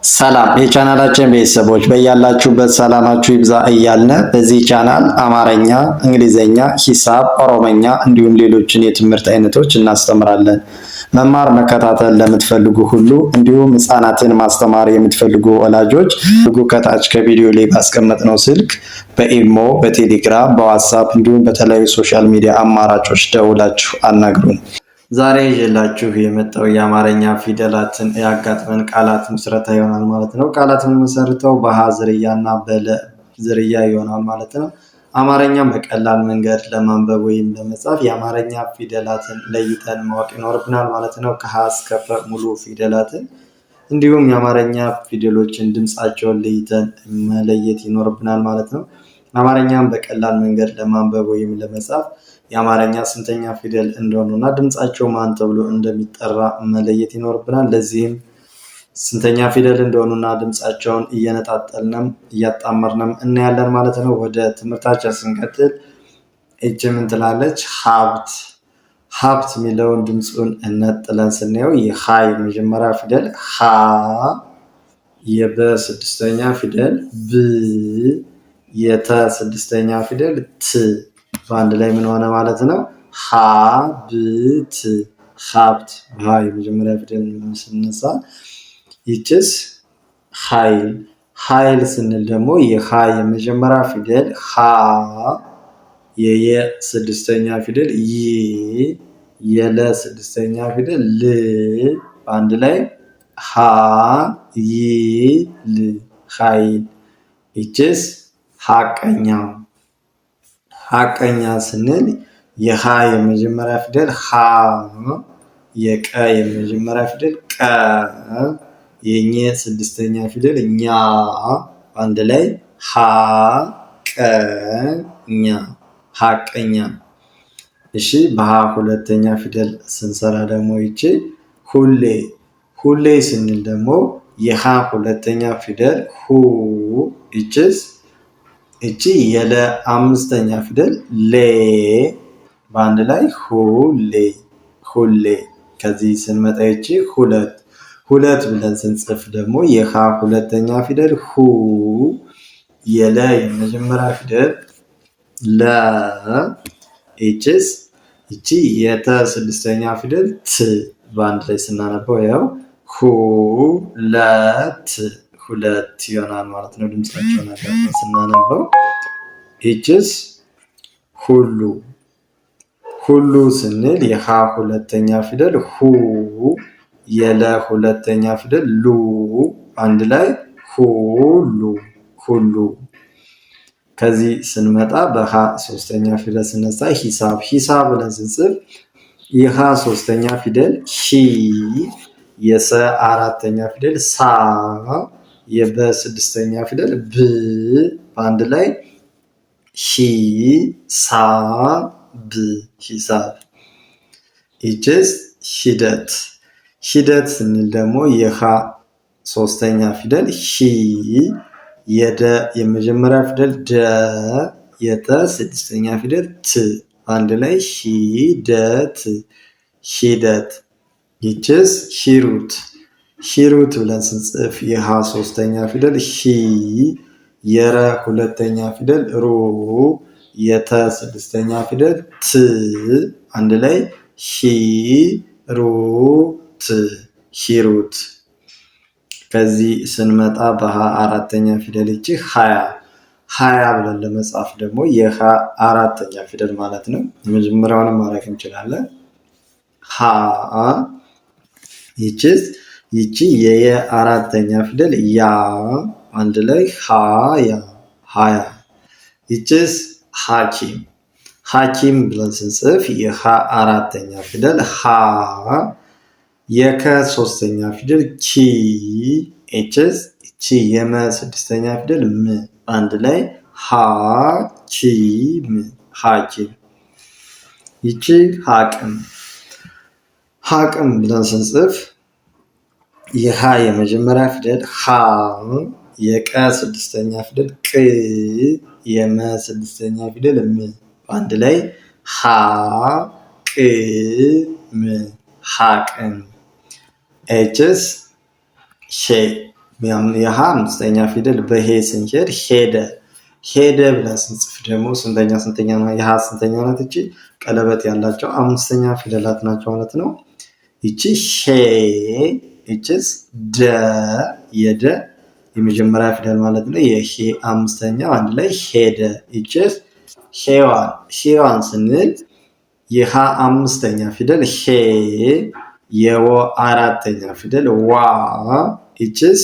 ሰላም የቻናላችን ቤተሰቦች በያላችሁበት ሰላማችሁ ይብዛ እያልን በዚህ ቻናል አማርኛ፣ እንግሊዘኛ፣ ሂሳብ፣ ኦሮሞኛ እንዲሁም ሌሎችን የትምህርት አይነቶች እናስተምራለን። መማር መከታተል ለምትፈልጉ ሁሉ እንዲሁም ህፃናትን ማስተማር የምትፈልጉ ወላጆች ከታች ከቪዲዮ ላይ ባስቀመጥነው ስልክ በኢሞ፣ በቴሌግራም፣ በዋትሳፕ እንዲሁም በተለያዩ ሶሻል ሚዲያ አማራጮች ደውላችሁ አናግሩን። ዛሬ ይዤላችሁ የመጣው የአማርኛ ፊደላትን ያጋጥመን ቃላት ምስረታ ይሆናል ማለት ነው። ቃላት የምንመሰርተው በሀ ዝርያ እና በለ ዝርያ ይሆናል ማለት ነው። አማርኛም በቀላል መንገድ ለማንበብ ወይም ለመጻፍ የአማርኛ ፊደላትን ለይተን ማወቅ ይኖርብናል ማለት ነው። ከሀ እስከ ፐ ሙሉ ፊደላትን እንዲሁም የአማርኛ ፊደሎችን ድምፃቸውን ለይተን መለየት ይኖርብናል ማለት ነው። አማርኛም በቀላል መንገድ ለማንበብ ወይም ለመጻፍ የአማርኛ ስንተኛ ፊደል እንደሆኑና ድምጻቸው ማን ተብሎ እንደሚጠራ መለየት ይኖርብናል። ለዚህም ስንተኛ ፊደል እንደሆኑና ድምጻቸውን እየነጣጠልንም እያጣመርንም እናያለን ማለት ነው። ወደ ትምህርታችን ስንቀጥል እጅ ምን ትላለች? ሀብት። ሀብት የሚለውን ድምፁን እነጥለን ስናየው የሀ የመጀመሪያ ፊደል ሀ፣ የበ ስድስተኛ ፊደል ብ፣ የተ ስድስተኛ ፊደል ት በአንድ ላይ ምን ሆነ ማለት ነው? ሀብት። ሀብት በሀ የመጀመሪያ ፊደል ስነሳ ይችስ ኃይል። ኃይል ስንል ደግሞ የሀ የመጀመሪያ ፊደል ሀ፣ የየ ስድስተኛ ፊደል ይ፣ የለ ስድስተኛ ፊደል ል በአንድ ላይ ሀ ይ ል ኃይል። ይችስ ሀቀኛ። ሀቀኛ ስንል የሀ የመጀመሪያ ፊደል ሀ፣ የቀ የመጀመሪያ ፊደል ቀ፣ የኘ ስድስተኛ ፊደል ኛ አንድ ላይ ሀ ቀ ኛ ሀቀኛ። እሺ በሀ ሁለተኛ ፊደል ስንሰራ ደግሞ ይቺ ሁሌ። ሁሌ ስንል ደግሞ የሀ ሁለተኛ ፊደል ሁ፣ ይችስ እቺ የለ አምስተኛ ፊደል ሌ በአንድ ላይ ሁሌ ሁሌ። ከዚህ ስንመጣ ይቺ ሁለት። ሁለት ብለን ስንጽፍ ደግሞ የሀ ሁለተኛ ፊደል ሁ፣ የለ የመጀመሪያ ፊደል ለ፣ ይቺስ እቺ የተ ስድስተኛ ፊደል ት በአንድ ላይ ስናነበው ያው ሁለት ሁለት ይሆናል ማለት ነው። ድምጻቸውን አጋጥመን ስናነበው ይችስ ሁሉ። ሁሉ ስንል የሀ ሁለተኛ ፊደል ሁ፣ የለ ሁለተኛ ፊደል ሉ አንድ ላይ ሁሉ ሁሉ። ከዚህ ስንመጣ በሀ ሶስተኛ ፊደል ስነሳ ሂሳብ። ሂሳብ ብለን ስንጽፍ የሀ ሶስተኛ ፊደል ሂ፣ የሰ አራተኛ ፊደል ሳ፣ የበ ስድስተኛ ፊደል ብ በአንድ ላይ ሂ ሳ ብ ሂሳብ። ይችስ ሂደት። ሂደት ስንል ደግሞ የሀ ሶስተኛ ፊደል ሂ፣ የደ የመጀመሪያ ፊደል ደ፣ የተ ስድስተኛ ፊደል ት በአንድ ላይ ሂደት ሂደት። ይችስ ሂሩት። ሂሩት ብለን ስንጽፍ የሀ ሶስተኛ ፊደል ሂ፣ የረ ሁለተኛ ፊደል ሩ፣ የተ ስድስተኛ ፊደል ት አንድ ላይ ሂ ሩ ት ሂሩት። ከዚህ ስንመጣ በሀ አራተኛ ፊደል ይቺ ሀያ። ሀያ ብለን ለመጻፍ ደግሞ የሀ አራተኛ ፊደል ማለት ነው። የመጀመሪያውንም ማድረግ እንችላለን። ሀ፣ ይችስ ይቺ የየ አራተኛ ፊደል ያ አንድ ላይ ሀያ ሀያ። ይችስ ሐኪም። ሐኪም ብለን ስንጽፍ የሀ አራተኛ ፊደል ሀ፣ የከ ሶስተኛ ፊደል ኪ፣ ይችስ እቺ የመ ስድስተኛ ፊደል ም አንድ ላይ ሐኪም ሐኪም። ይቺ ሐቅም። ሐቅም ብለን ስንጽፍ የሀ የመጀመሪያ ፊደል ሀ፣ የቀ ስድስተኛ ፊደል ቅ፣ የመ ስድስተኛ ፊደል ም በአንድ ላይ ሀ ቅ ም ሐቅም። ኤችስ ሼ የሃ አምስተኛ ፊደል በሄ ስንሄድ ሄደ ሄደ ብለን ስንጽፍ ደግሞ ስንተኛ ነው? የሃ ስንተኛ ናት? እቺ ቀለበት ያላቸው አምስተኛ ፊደላት ናቸው ማለት ነው። ይቺ ሄ፣ ይቺስ ደ፣ የደ የመጀመሪያ ፊደል ማለት ነው። የሄ አምስተኛው አንድ ላይ ሄደ። ይቺስ ሄዋን፣ ሄዋን ስንል የሃ አምስተኛ ፊደል ሄ፣ የወ አራተኛ ፊደል ዋ፣ ይቺስ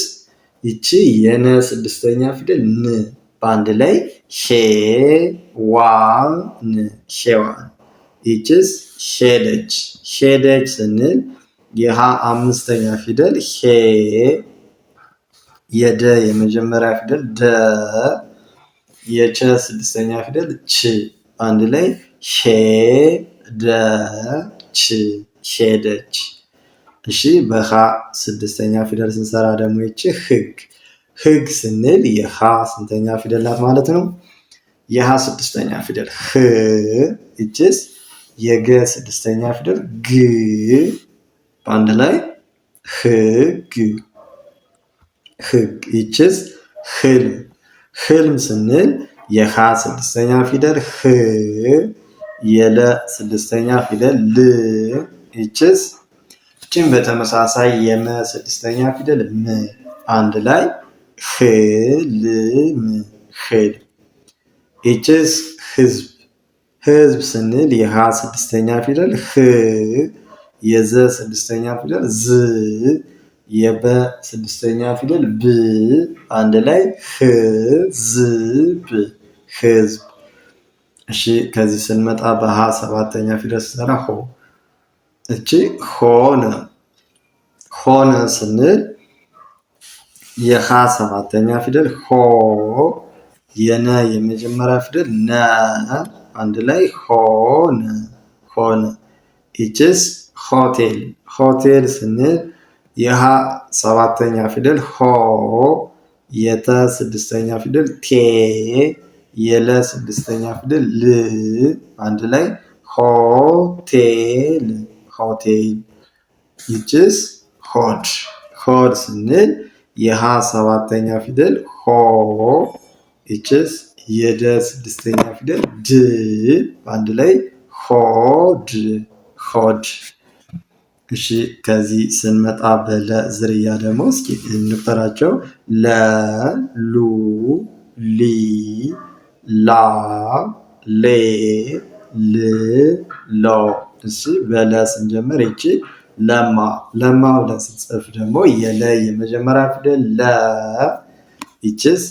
ይቺ የነ ስድስተኛ ፊደል ን፣ በአንድ ላይ ሄ ዋ ን፣ ሄዋን። ይቺስ ሄደች፣ ሄደች ስንል የሃ አምስተኛ ፊደል ሄ፣ የደ የመጀመሪያ ፊደል ደ፣ የቸ ስድስተኛ ፊደል ች፣ በአንድ ላይ ሄደች፣ ሄደች። እሺ በሃ ስድስተኛ ፊደል ስንሰራ ደግሞ ይቺ ህግ፣ ህግ ስንል የሃ ስንተኛ ፊደል ናት ማለት ነው? የሃ ስድስተኛ ፊደል ህ፣ ይቺስ የገ ስድስተኛ ፊደል ግ፣ በአንድ ላይ ህግ፣ ህግ። ይቺስ ህልም፣ ህልም ስንል የሃ ስድስተኛ ፊደል ህ፣ የለ ስድስተኛ ፊደል ል፣ ይቺስ ይቺን በተመሳሳይ የመ ስድስተኛ ፊደል ም፣ አንድ ላይ ህልም፣ ህልም። ይቺስ ህዝብ፣ ህዝብ ስንል የሃ ስድስተኛ ፊደል ህ፣ የዘ ስድስተኛ ፊደል ዝ፣ የበ ስድስተኛ ፊደል ብ፣ አንድ ላይ ህዝብ፣ ህዝብ። እሺ ከዚህ ስንመጣ በሃ ሰባተኛ ፊደል ስንሰራ ሆ፣ እቺ ሆነ፣ ሆነ ስንል የሃ ሰባተኛ ፊደል ሆ፣ የነ የመጀመሪያ ፊደል ነ፣ አንድ ላይ ሆነ፣ ሆነ። ይቺስ ሆቴል፣ ሆቴል ስንል የሃ ሰባተኛ ፊደል ሆ፣ የተ ስድስተኛ ፊደል ቴ፣ የለ ስድስተኛ ፊደል ል፣ አንድ ላይ ሆቴል፣ ሆቴል። ይቺስ ሆድ፣ ሆድ ስንል የሃ ሰባተኛ ፊደል ሆ፣ ይቺስ የደ ስድስተኛ ፊደል ድ፣ በአንድ ላይ ሆድ፣ ሆድ። እሺ ከዚህ ስንመጣ በለ ዝርያ ደግሞ እስኪ እንቁጠራቸው። ለ፣ ሉ፣ ሊ፣ ላ፣ ሌ፣ ል፣ ሎ። እሺ በለ ስንጀምር ይቺ ለማ፣ ለማ ብለን ስንጽፍ ደግሞ የለ የመጀመሪያ ፊደል ለ፣ ይቺስ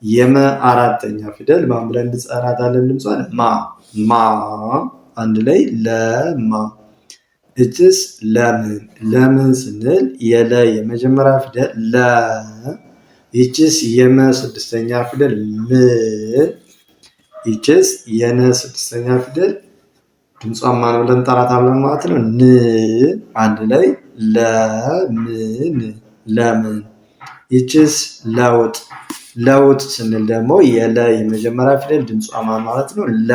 የመ አራተኛ ፊደል ማን ብለን እንጽፋታለን? ድምጿን ማ፣ ማ፣ አንድ ላይ ለማ። እቺስ ለምን፣ ለምን ስንል የለ የመጀመሪያ ፊደል ለ፣ ይቺስ የመ ስድስተኛ ፊደል ም፣ ይቺስ የነ ስድስተኛ ፊደል ድምጿን ማን ብለን እንጠራታለን ማለት ነው? ን፣ አንድ ላይ ለምን፣ ለምን። ይቺስ ለውጥ፣ ለውጥ ስንል ደግሞ የለ የመጀመሪያ ፊደል ድምጿ ማን ማለት ነው? ለ፣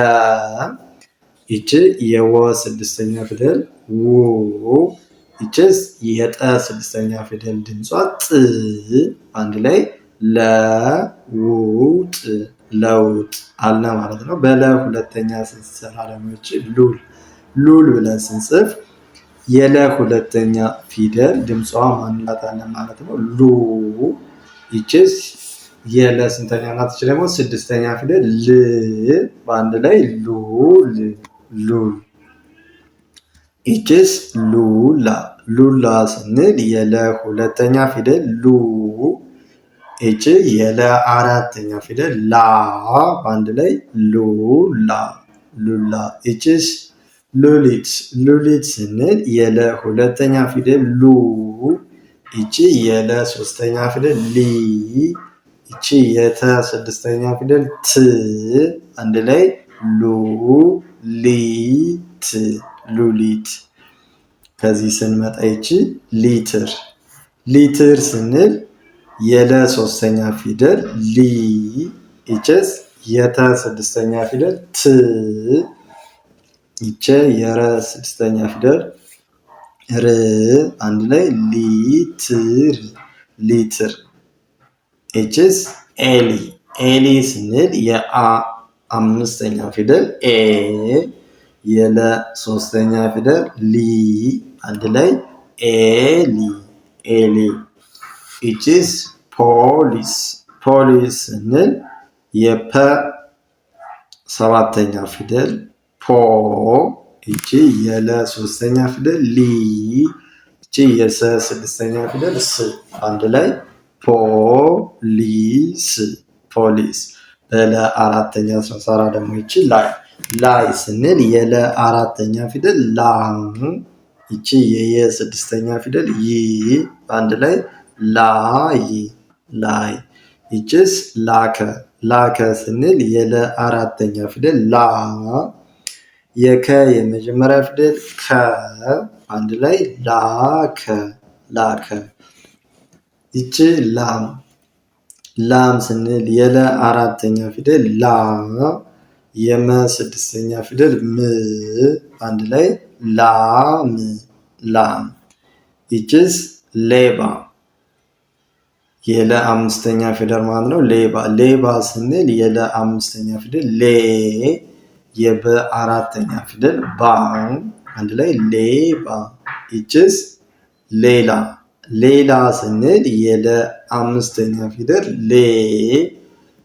ይቺ የወ ስድስተኛ ፊደል ው፣ ይቺስ የጠ ስድስተኛ ፊደል ድምጿ ጥ፣ አንድ ላይ ለውጥ፣ ለውጥ አለ ማለት ነው። በለ ሁለተኛ ስንሰራ ደግሞ ይቺ ሉል፣ ሉል ብለን ስንጽፍ የለ ሁለተኛ ፊደል ድምጿ ማን እንላታለን ማለት ነው? ሉ፣ ይቺስ የለ ስንተኛ ናት? ይቺ ደግሞ ስድስተኛ ፊደል ል፣ በአንድ ላይ ሉል፣ ሉል። ይቺስ ሉላ፣ ሉላ ስንል የለ ሁለተኛ ፊደል ሉ፣ ይቺ የለ አራተኛ ፊደል ላ፣ በአንድ ላይ ሉላ፣ ሉላ። ይቺስ ሉሊት፣ ሉሊት ስንል የለ ሁለተኛ ፊደል ሉ፣ ይቺ የለ ሶስተኛ ፊደል ሊ፣ ይቺ የተ ስድስተኛ ፊደል ት፣ አንድ ላይ ሉሊት፣ ሉሊት። ከዚህ ስንመጣ ይቺ ሊትር፣ ሊትር ስንል የለ ሶስተኛ ፊደል ሊ፣ ይቺስ የተ ስድስተኛ ፊደል ት፣ ይቺ የረ ስድስተኛ ፊደል ር፣ አንድ ላይ ሊትር፣ ሊትር። ኢችስ ኤሊ ኤሊ ስንል የአ አምስተኛ ፊደል ኤ የለ ሶስተኛ ፊደል ሊ አንድ ላይ ኤሊ ኤሊ። ኢችስ ፖሊስ ፖሊስ ስንል የፐ ሰባተኛ ፊደል ፖ ይቺ የለ ሶስተኛ ፊደል ሊ ይቺ የሰ ስድስተኛ ፊደል ስ አንድ ላይ ፖሊስ ፖሊስ። በለ አራተኛ ስንሰራ ደግሞ ይቺ ላይ ላይ ስንል የለ አራተኛ ፊደል ላ ይቺ የየ ስድስተኛ ፊደል ይ አንድ ላይ ላይ ላይ። ይችስ ላከ ላከ ስንል የለ አራተኛ ፊደል ላ የከ የመጀመሪያ ፊደል ከ አንድ ላይ ላከ ላከ። ይቺ ላም ላም ስንል የለ አራተኛ ፊደል ላ የመ ስድስተኛ ፊደል ም አንድ ላይ ላም ላም። ይችስ ሌባ የለ አምስተኛ ፊደል ማለት ነው ሌባ ሌባ ስንል የለ አምስተኛ ፊደል ሌ የበ አራተኛ ፊደል ባ አንድ ላይ ሌባ። ይችስ ሌላ ሌላ ስንል የለ አምስተኛ ፊደል ሌ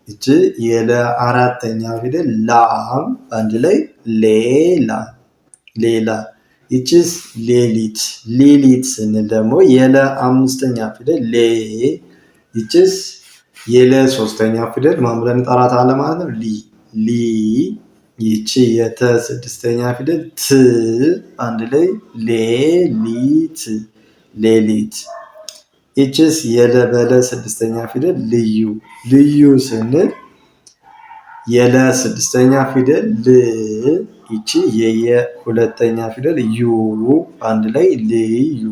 ይች የለ አራተኛ ፊደል ላም አንድ ላይ ሌላ ሌላ። ይችስ ሌሊት ሌሊት ስንል ደግሞ የለ አምስተኛ ፊደል ሌ ይችስ የለ ሶስተኛ ፊደል ማን ብለን እንጠራታለን ማለት ነው ሊ ሊ። ይቺ የተ ስድስተኛ ፊደል ት አንድ ላይ ሌሊት ሌሊት። ይችስ የለ በለ ስድስተኛ ፊደል ልዩ ልዩ ስንል የለ ስድስተኛ ፊደል ል ይቺ የየ ሁለተኛ ፊደል ዩ አንድ ላይ ልዩ።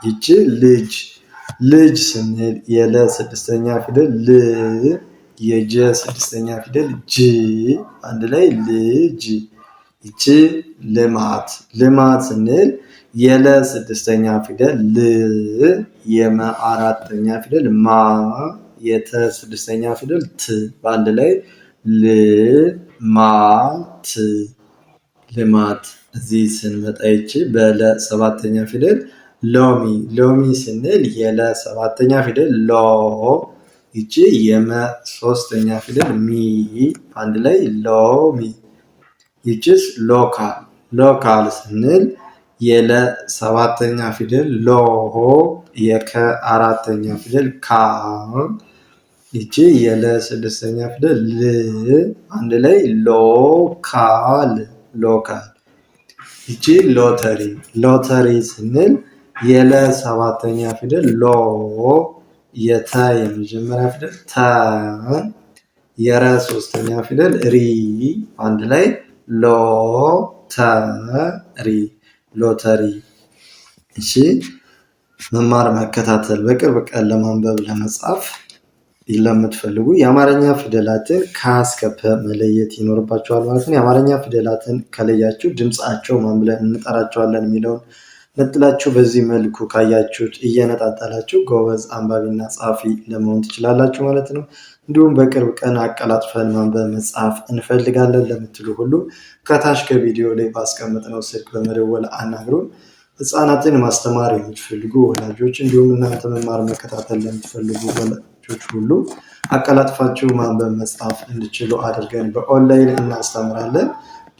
ይቺ ልጅ ልጅ ስንል የለ ስድስተኛ ፊደል ል የጀ ስድስተኛ ፊደል ጅ አንድ ላይ ልጅ። ይቺ ልማት ልማት ስንል የለ ስድስተኛ ፊደል ል የመ አራተኛ ፊደል ማ የተ ስድስተኛ ፊደል ት በአንድ ላይ ልማት ልማት። እዚህ ስንመጣ ይቺ በለ ሰባተኛ ፊደል ሎሚ ሎሚ ስንል የለ ሰባተኛ ፊደል ሎ ይቺ የመ ሶስተኛ ፊደል ሚ አንድ ላይ ሎሚ። ይችስ ሎካል ሎካል ስንል የለ ሰባተኛ ፊደል ሎ የከ አራተኛ ፊደል ካ ይቺ የለ ስድስተኛ ፊደል ል አንድ ላይ ሎካል ሎካል። ይቺ ሎተሪ ሎተሪ ስንል የለ ሰባተኛ ፊደል ሎ የተ የመጀመሪያ ፊደል ተ የረ ሶስተኛ ፊደል ሪ አንድ ላይ ሎተሪ ሎተሪ። እሺ መማር መከታተል በቅርብ ቀን ለማንበብ ለመጻፍ ለምትፈልጉ የአማርኛ ፊደላትን ከ እስከ ፐ መለየት ይኖርባችኋል ማለት ነው። የአማርኛ ፊደላትን ከለያችሁ ድምጻቸው ማን ብለን እንጠራቸዋለን የሚለውን ነጥላችሁ በዚህ መልኩ ካያችሁት እየነጣጠላችሁ ጎበዝ አንባቢና ጻፊ ለመሆን ትችላላችሁ ማለት ነው። እንዲሁም በቅርብ ቀን አቀላጥፈን ማንበብ መጻፍ እንፈልጋለን ለምትሉ ሁሉ ከታች ከቪዲዮ ላይ ባስቀመጥነው ስልክ በመደወል አናግሩን። ህፃናትን ማስተማር የምትፈልጉ ወላጆች እንዲሁም እናንተ መማር መከታተል ለምትፈልጉ ወላጆች ሁሉ አቀላጥፋችሁ ማንበብ መጻፍ እንድችሉ አድርገን በኦንላይን እናስተምራለን።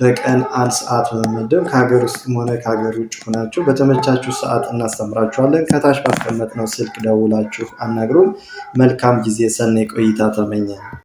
በቀን 1 ሰዓት በመመደብ ከሀገር ውስጥም ሆነ ከሀገር ውጭ ሆናችሁ በተመቻችሁ ሰዓት እናስተምራችኋለን። ከታች ባስቀመጥነው ስልክ ደውላችሁ አናግሩን። መልካም ጊዜ፣ ሰናይ ቆይታ ተመኘን።